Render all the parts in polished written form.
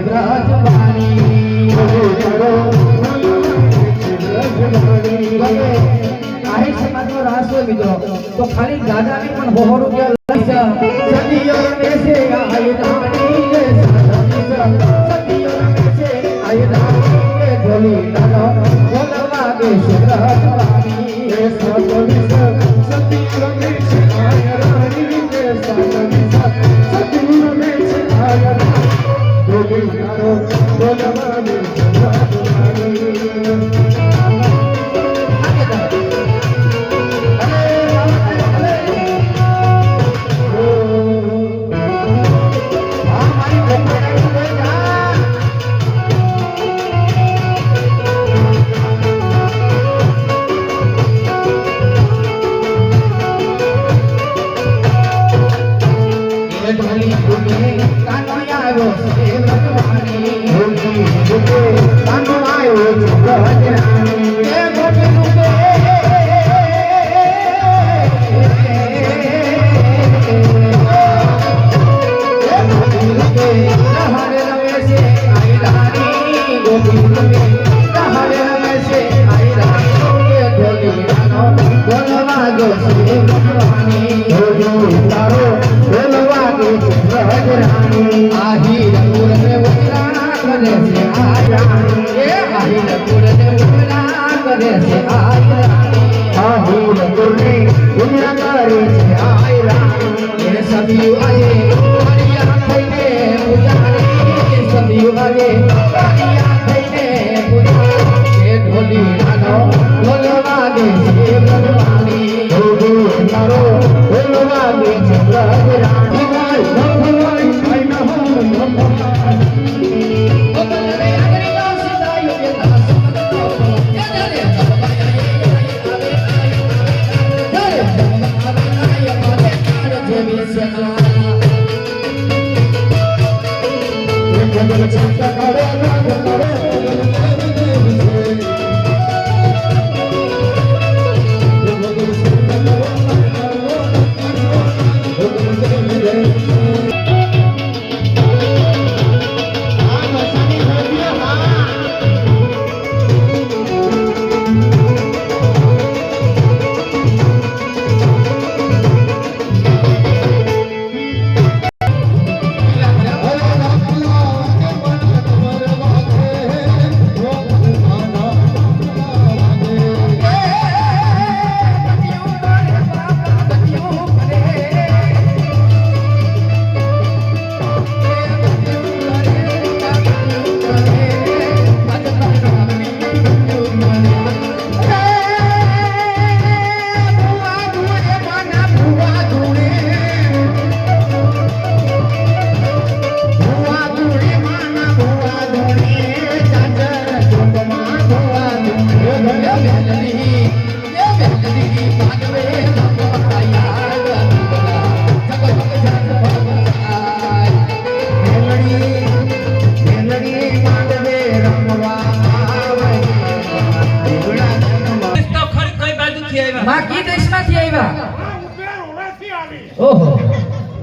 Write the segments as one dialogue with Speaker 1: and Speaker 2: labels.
Speaker 1: વ્રજવાણી આહિર સમાજનો રાસ હોય મિત્રો તો ખાલી દાદાની પણ બહુ રૂપિયા સદીઓ રમે છે આયરાણી રે સદીઓ રમે છે આયરાણી રે ઢોલી નાનો બોલવા દે વ્રજવાણી રે સદીઓ રમે છે આયરાણી રે સદીઓ રમે છે આયરાણી ઢોલી નાનો બોલવા દે વ્રજવાણી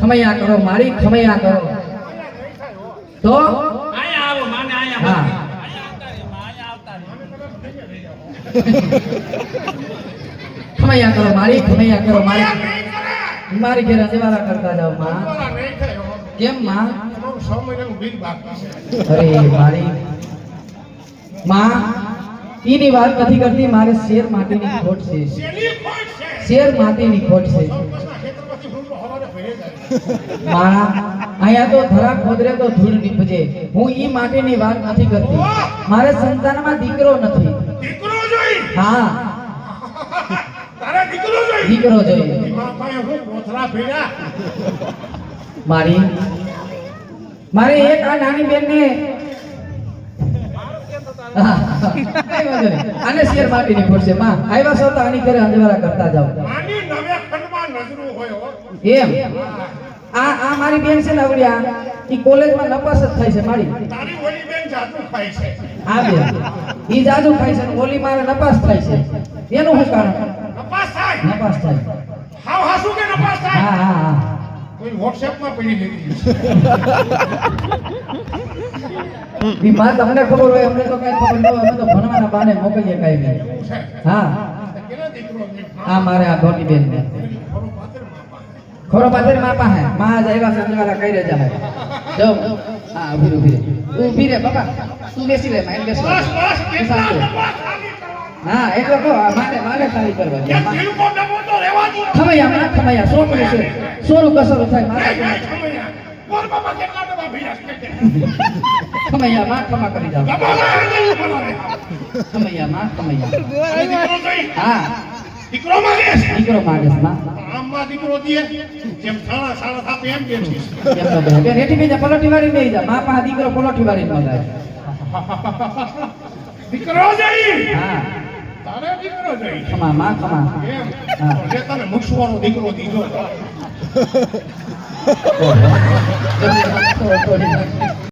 Speaker 1: ખમૈયા કરો મારી ખમૈયા કરો તો આયા આવો માને આયા હા ખમૈયા કરો મારી મારી ઘરે અજવાળા કરતા જાવ માં કેમ માં 6 મહિનાનું બિલ બાકી છે અરે મારી માં ઈની વાત નથી કરતી મારે શેર માટીની ખોટ છે શેર માટીની ખોટ છે મારા આયા તો ધરા ખોદરે તો ધૂળ નીપજે હું ઈ માટેની વાત નથી કરતી મારે સંતાનમાં દીકરો નથી દીકરો જોઈ હા તારે દીકરો જોઈએ માં પાસે હું કોથળા ભેડા મારે એક આ નાની બેન ને આને શેર માટીની ખોટ છે માં આવ્યા છો તો આની ઘરે અંજવાળા કરતા જાવ આની નવે ખંડમાં નજરો હોય એમ આ મારી બેન છે ને આવડિયા ઈ કોલેજમાં નપાસ જ થાય છે મારી તારી ઓલી બેન જાજુ ખાય છે આ બેન ઈ જાજુ ખાય છે ઓલી મારે નપાસ થાય છે એનું શું કારણ નપાસ થાય હાવ હાસુ કે નપાસ થાય હા કોઈ WhatsApp માં પડી ગઈ ઈ માં તમને ખબર હોય અમને તો કઈ ખબર ન હોય અમે તો ભણવાના બાને મોકલીએ કાઈ નહીં હા હા મારે આ ધોની બેન ને ખોરો પાદર માં પાસે માં આજ આવ્યા સંજવાલા કઈ રેજા હે જો હા ઊભી રે બાપા તું બેસી રે માઈન બેસી હા એટલો કહો મારે ખાલી કરવા દે ખમૈયા માં ખમૈયા સોપડી છે સોરું કસર થાય મારે ખમૈયા માં ખમા કરી જાવ ખમૈયા માં ખમૈયા હા દીકરો માંગે માં
Speaker 2: આમાં દીકરો દીએ જેમ સાળા સાળા થાપે એમ કે છે
Speaker 1: બે રેટી બેજા પલોટી વાળી બેહી જા માં પાસે દીકરો પલોટી વાળી મંગાય
Speaker 2: દીકરો જઈ
Speaker 1: હા
Speaker 2: તારે દીકરો જઈ
Speaker 1: ખમા માં ખમા
Speaker 2: એમ
Speaker 1: હા
Speaker 2: જે તને મુક્ષવાનો દીકરો દીધો
Speaker 1: થોડી